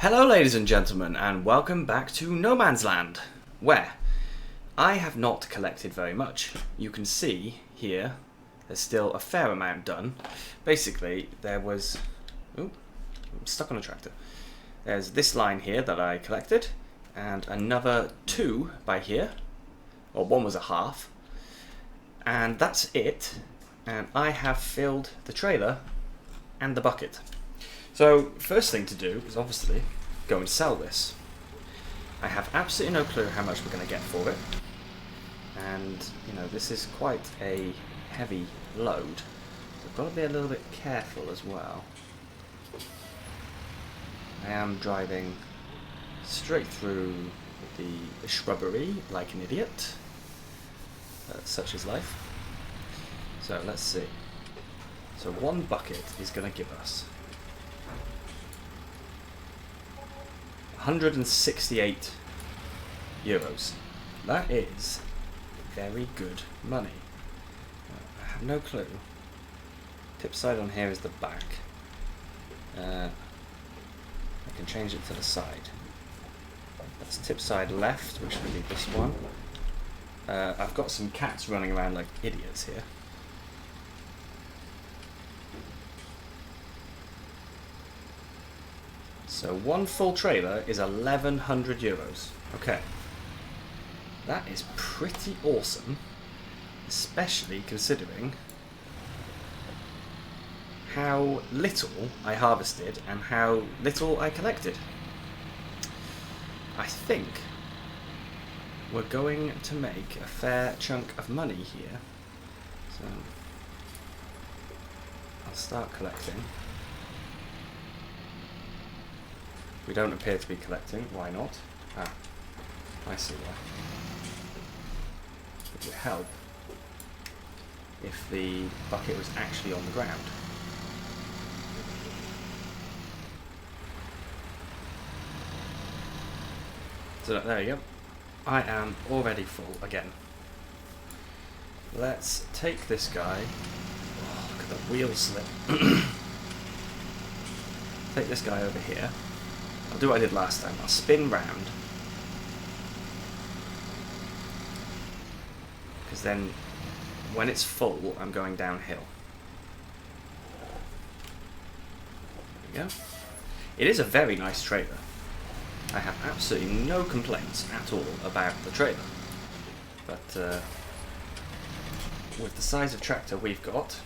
Hello ladies and gentlemen, and welcome back to No Man's Land, where I have not collected very much. You can see here there's still a fair amount done. Basically there was... oh, I'm stuck on a tractor. There's this line here that I collected, and another two by here, or one was a half, and that's it. And I have filled the trailer and the bucket. So first thing to do is obviously go and sell this. I have absolutely no clue how much we're going to get for it, and you know, this is quite a heavy load, so I've got to be a little bit careful as well. I am driving straight through the shrubbery like an idiot, such is life. So let's see. So one bucket is going to give us 168 euros. That is very good money. I have no clue. Tip side on here is the back. I can change it to the side. That's tip side left, which would be this one. I've got some cats running around like idiots here. So one full trailer is 1,100 euros. Okay. That is pretty awesome, especially considering how little I harvested and how little I collected. I think we're going to make a fair chunk of money here. So I'll start collecting. We don't appear to be collecting. Why not? Ah, I see why. It would help if the bucket was actually on the ground. So there you go. I am already full again. Let's take this guy. Oh, look at the wheel slip. Take this guy over here. I'll do what I did last time. I'll spin round, because then when it's full I'm going downhill. There we go. It is a very nice trailer. I have absolutely no complaints at all about the trailer, but with the size of tractor we've got,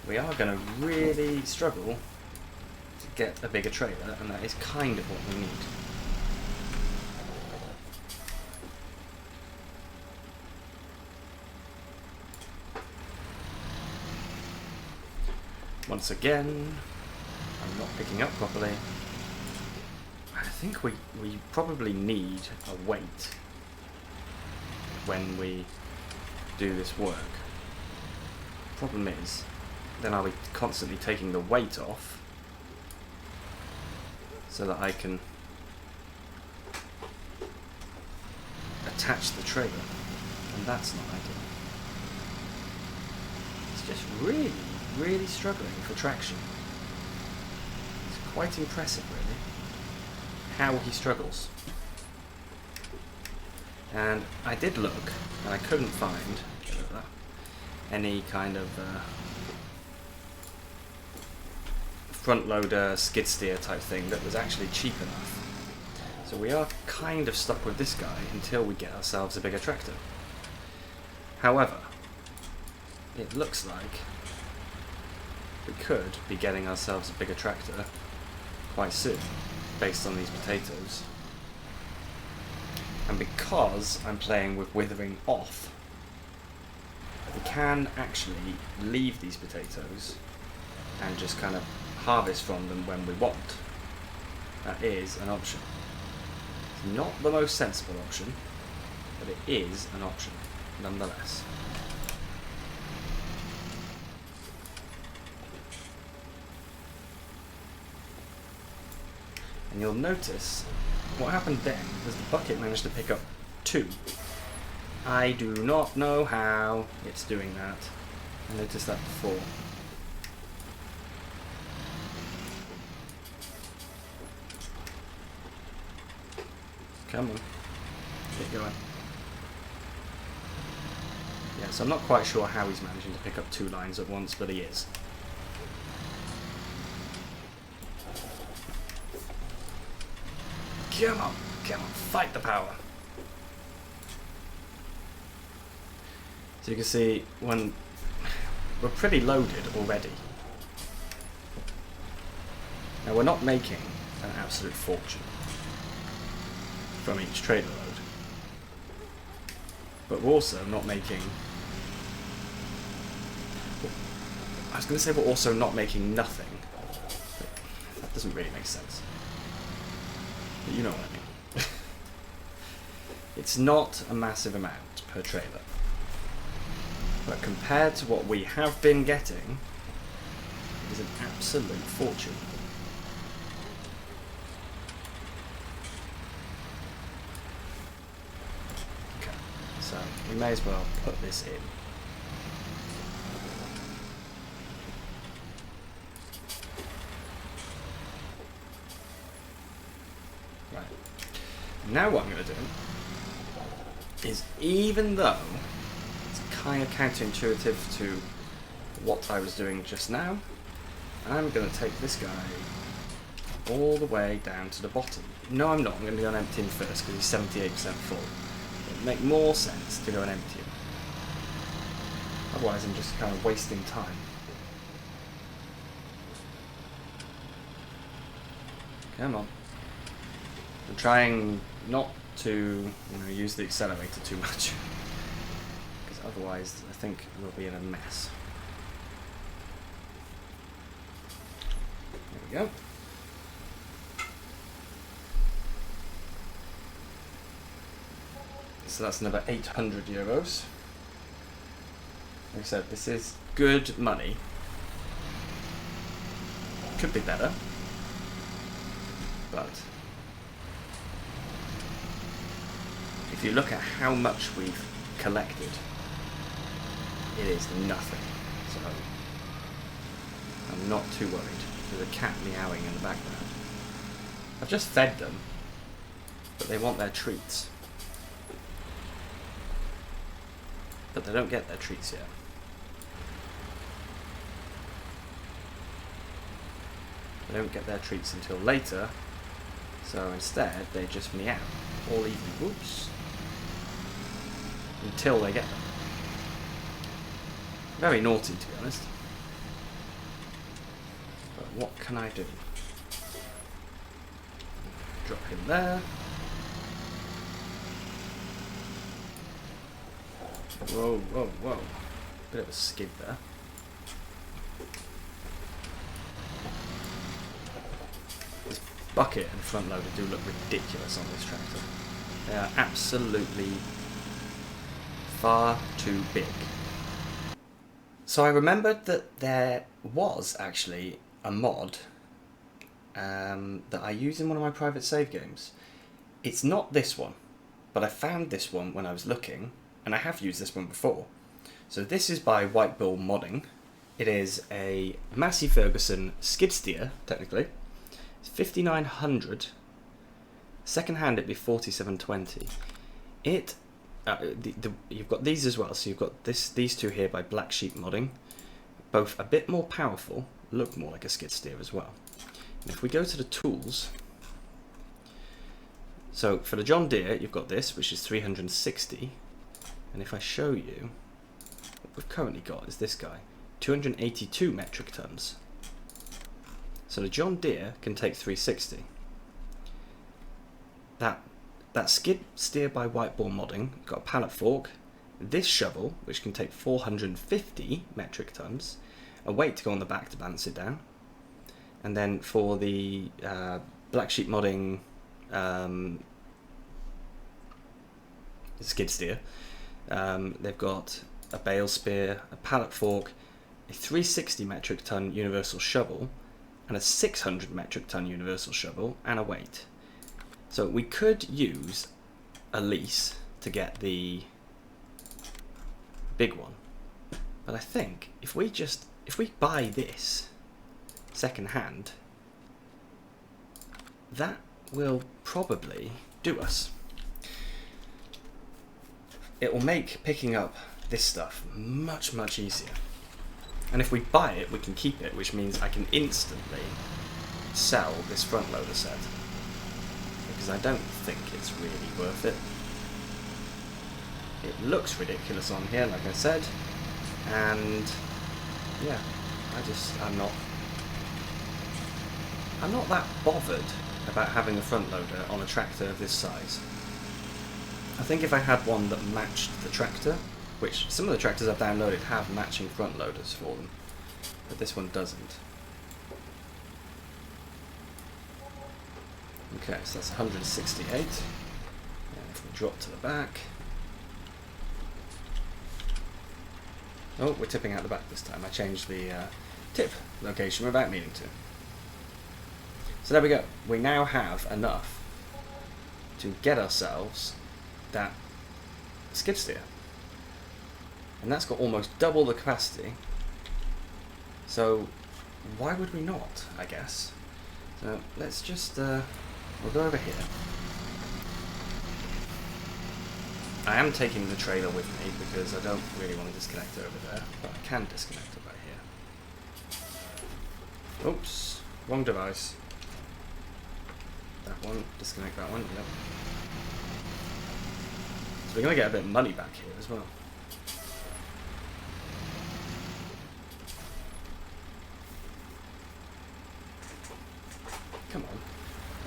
we are going to really struggle to get a bigger trailer, and that is kind of what we need. Once again, I'm not picking up properly. I think we probably need a weight when we do this work. Problem is, then I'll be constantly taking the weight off so that I can attach the trailer, and that's not ideal. It's just really, really struggling for traction. It's quite impressive, really, how he struggles. And I did look, and I couldn't find any kind of front loader skid steer type thing that was actually cheap enough. So we are kind of stuck with this guy until we get ourselves a bigger tractor. However, it looks like we could be getting ourselves a bigger tractor quite soon, based on these potatoes. And because I'm playing with withering off, we can actually leave these potatoes and just kind of harvest from them when we want. That is an option. It's not the most sensible option, but it is an option nonetheless. And you'll notice what happened then was the bucket managed to pick up 2. I do not know how it's doing that. I noticed that before. Come on. Get going. Yeah, so I'm not quite sure how he's managing to pick up 2 lines at once, but he is. Come on, fight the power. So you can see when we're pretty loaded already. Now we're not making an absolute fortune from each trailer load, but we're also not making, I was going to say we're also not making nothing, but that doesn't really make sense, but you know what I mean. It's not a massive amount per trailer, but compared to what we have been getting, it is an absolute fortune. So we may as well put this in. Right. Now what I'm going to do is, even though it's kind of counterintuitive to what I was doing just now, I'm going to take this guy all the way down to the bottom. No, I'm not. I'm going to go and empty him first because he's 78% full. Make more sense to go and empty him. Otherwise I'm just kind of wasting time. Come on. I'm trying not to, use the accelerator too much, because otherwise I think we'll be in a mess. There we go. So that's another 800 euros. Like I said, this is good money. Could be better, but if you look at how much we've collected, it is nothing. So I'm not too worried. There's a cat meowing in the background. I've just fed them, but they want their treats. But they don't get their treats yet. They don't get their treats until later, so instead they just meow all evening. Whoops. Until they get them. Very naughty, to be honest. But what can I do? Drop him there. Whoa, whoa, whoa. Bit of a skid there. This bucket and front loader do look ridiculous on this tractor. They are absolutely far too big. So I remembered that there was actually a mod that I use in one of my private save games. It's not this one, but I found this one when I was looking, and I have used this one before. So this is by White Bull Modding. It is a Massey Ferguson skid steer, technically. It's 5900. Second hand it'd be 4720. It you've got these as well. So you've got these two here by Black Sheep Modding, both a bit more powerful, look more like a skid steer as well. And if we go to the tools, so for the John Deere you've got this, which is 360. And if I show you, what we've currently got is this guy, 282 metric tons. So the John Deere can take 360. That skid steer by White Bull Modding got a pallet fork, this shovel, which can take 450 metric tons, a weight to go on the back to balance it down, and then for the Black Sheep Modding skid steer, they've got a bale spear, a pallet fork, a 360 metric ton universal shovel, and a 600 metric ton universal shovel, and a weight. So we could use a lease to get the big one, but I think if we buy this second hand, that will probably do us. it will make picking up this stuff much, much easier. And if we buy it, we can keep it, which means I can instantly sell this front loader set. Because I don't think it's really worth it. It looks ridiculous on here, like I said. And yeah, I'm not that bothered about having a front loader on a tractor of this size. I think if I had one that matched the tractor, which some of the tractors I've downloaded have matching front loaders for them, but this one doesn't. Okay, so that's 168. And if we drop to the back. Oh, we're tipping out the back this time. I changed the tip location without meaning to. So there we go. We now have enough to get ourselves that skid steer. And that's got almost double the capacity. So why would we not, I guess? So let's just, we'll go over here. I am taking the trailer with me because I don't really want to disconnect it over there, but I can disconnect it right here. Oops, wrong device. That one, disconnect that one, yep. So we're going to get a bit of money back here as well. Come on.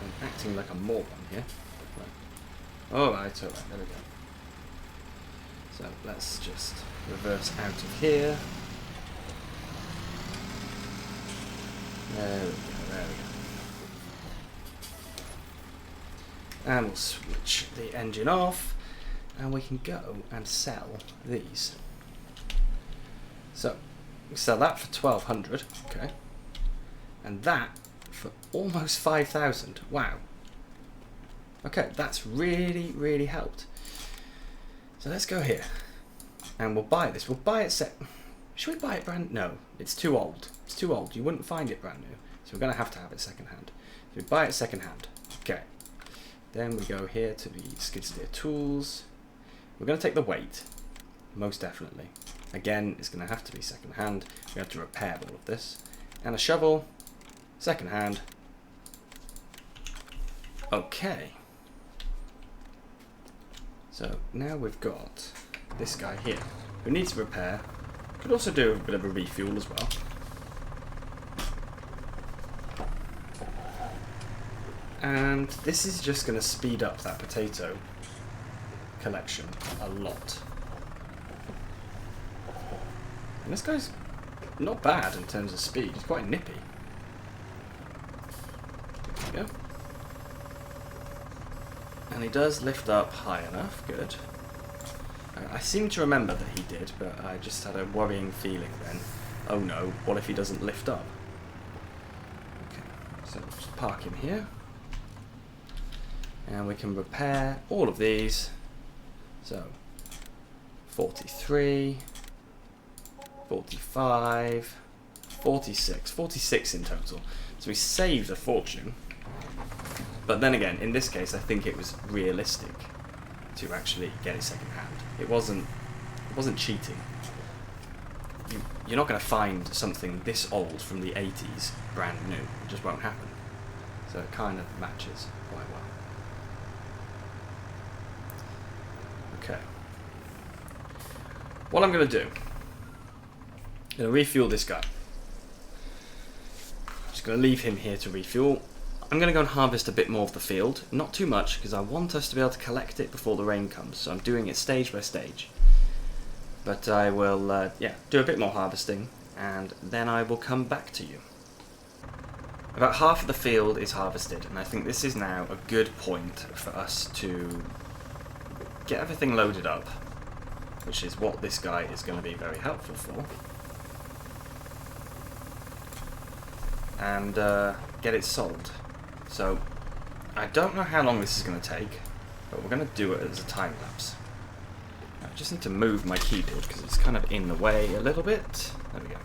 I'm acting like a moron here. Right. Alright, there we go. So let's just reverse out of here. There we go. And we'll switch the engine off, and we can go and sell these. So, we sell that for 1,200, okay, and that for almost 5,000. Wow. Okay, that's really, really helped. So let's go here, and we'll buy this. We'll buy it Should we buy it brand? No, it's too old. It's too old. You wouldn't find it brand new, so we're gonna have to have it second hand. So we buy it second hand. Okay. Then we go here to the skid steer tools. We're going to take the weight, most definitely. Again, it's going to have to be second hand. We have to repair all of this. And a shovel, second hand. Okay. So now we've got this guy here who needs repair. Could also do a bit of a refuel as well. And this is just going to speed up that potato collection a lot. And this guy's not bad in terms of speed. He's quite nippy. There we go. And he does lift up high enough. Good. I seem to remember that he did, but I just had a worrying feeling then. Oh no, what if he doesn't lift up? Okay, so just park him here. And we can repair all of these. So 43, 45, 46 in total. So we saved a fortune. But then again, in this case, I think it was realistic to actually get it second hand. It wasn't cheating. You're not going to find something this old from the 80s brand new. It just won't happen. So it kind of matches quite well. Okay. What I'm going to do, I'm going to refuel this guy. I'm just going to leave him here to refuel. I'm going to go and harvest a bit more of the field. Not too much, because I want us to be able to collect it before the rain comes. So I'm doing it stage by stage. But I will, do a bit more harvesting, and then I will come back to you. About half of the field is harvested, and I think this is now a good point for us to get everything loaded up, which is what this guy is going to be very helpful for. And get it sold. So, I don't know how long this is going to take, but we're going to do it as a time lapse. I just need to move my keyboard because it's kind of in the way a little bit. There we go.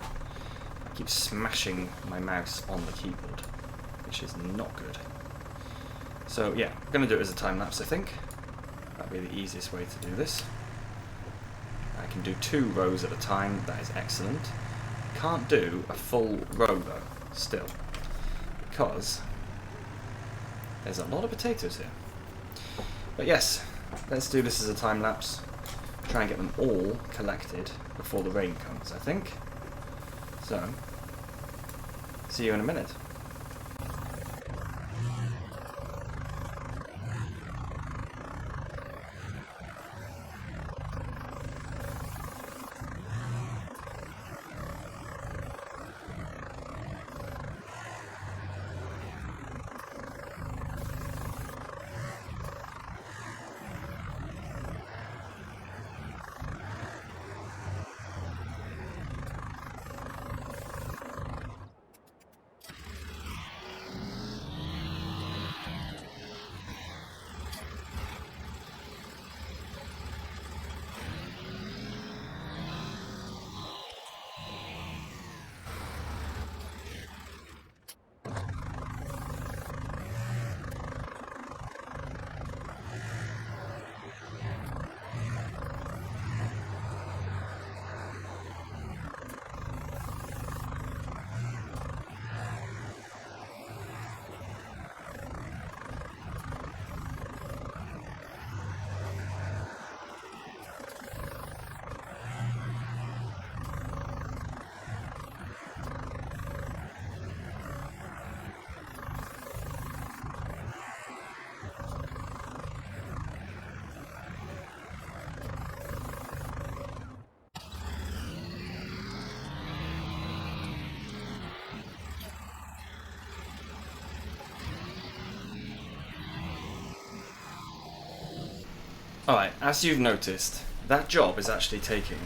I keep smashing my mouse on the keyboard, which is not good. So yeah, I'm going to do it as a time lapse, I think. That'd be the easiest way to do this. I can do 2 rows at a time, that is excellent. Can't do a full row though, still, because there's a lot of potatoes here. But yes, let's do this as a time lapse. Try and get them all collected before the rain comes, I think. So, see you in a minute. Alright, as you've noticed, that job is actually taking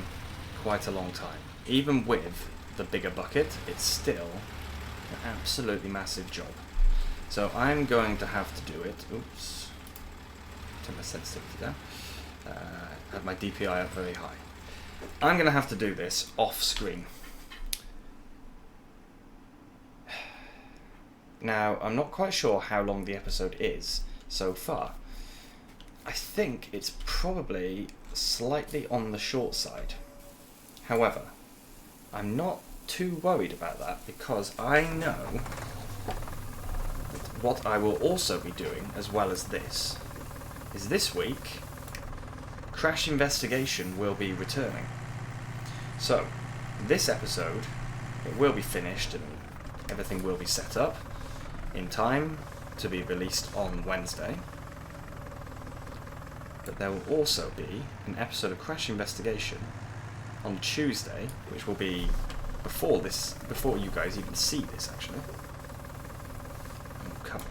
quite a long time. Even with the bigger bucket, it's still an absolutely massive job. So I'm going to have to do it. Oops. Turn my sensitivity down. Had my DPI up very high. I'm going to have to do this off screen. Now, I'm not quite sure how long the episode is so far. I think it's probably slightly on the short side. However, I'm not too worried about that because I know that what I will also be doing, as well as this, is this week, Crash Investigation will be returning. So, this episode, it will be finished and everything will be set up in time to be released on Wednesday. But there will also be an episode of Crash Investigation on Tuesday, which will be before you guys even see this, actually. Oh, come on.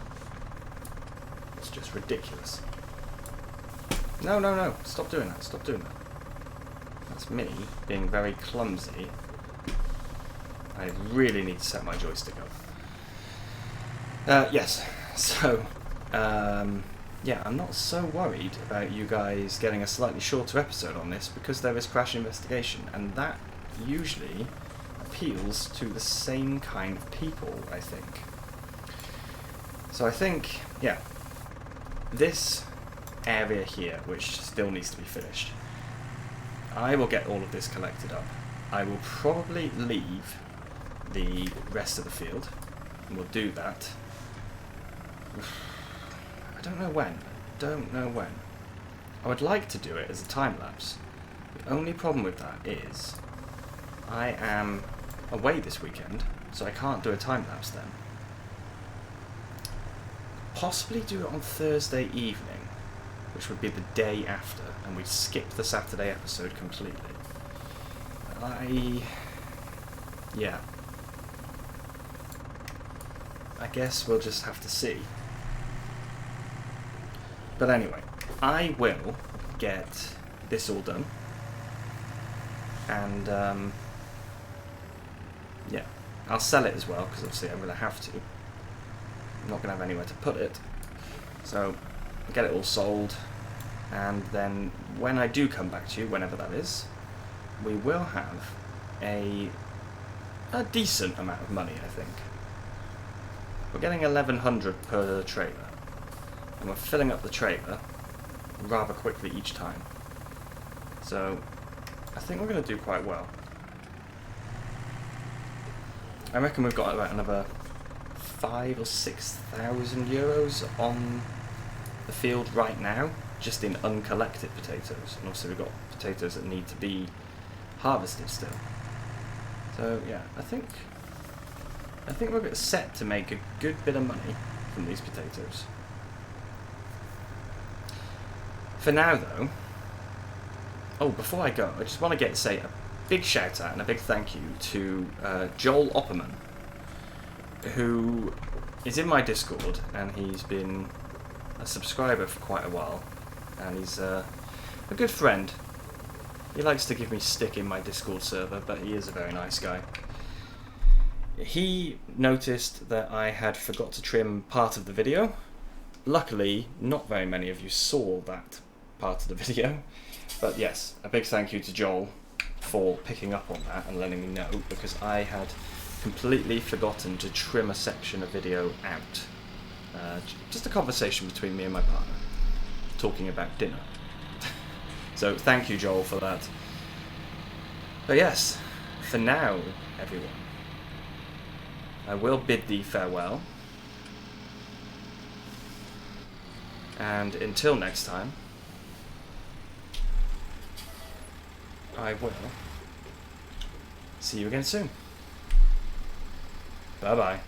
It's just ridiculous. No, no, no. Stop doing that. Stop doing that. That's me being very clumsy. I really need to set my joystick up. Yes. So, yeah, I'm not so worried about you guys getting a slightly shorter episode on this because there is Crash Investigation, and that usually appeals to the same kind of people, I think. So I think, yeah, this area here, which still needs to be finished, I will get all of this collected up. I will probably leave the rest of the field, and we'll do that. I don't know when. Don't know when. I would like to do it as a time lapse. The only problem with that is I am away this weekend, so I can't do a time lapse then. Possibly do it on Thursday evening, which would be the day after, and we'd skip the Saturday episode completely. Yeah. I guess we'll just have to see. But anyway, I will get this all done, and yeah, I'll sell it as well, because obviously I'm going to have to. I'm not going to have anywhere to put it, so I'll get it all sold, and then when I do come back to you, whenever that is, we will have a decent amount of money, I think. We're getting 1,100 per trailer. And we're filling up the trailer rather quickly each time. So, I think we're going to do quite well. I reckon we've got about another 5,000 or 6,000 euros on the field right now, just in uncollected potatoes. And also we've got potatoes that need to be harvested still. So yeah, I think we're set to make a good bit of money from these potatoes. For now though, oh, before I go, I just want to say a big shout out and a big thank you to Joel Opperman, who is in my Discord, and he's been a subscriber for quite a while, and he's a good friend. He likes to give me stick in my Discord server, but he is a very nice guy. He noticed that I had forgot to trim part of the video. Luckily, not very many of you saw that part of the video, but yes, a big thank you to Joel for picking up on that and letting me know, because I had completely forgotten to trim a section of video out. Just a conversation between me and my partner, talking about dinner. So thank you, Joel, for that. But yes, for now, everyone, I will bid thee farewell. And until next time, I will see you again soon. Bye-bye.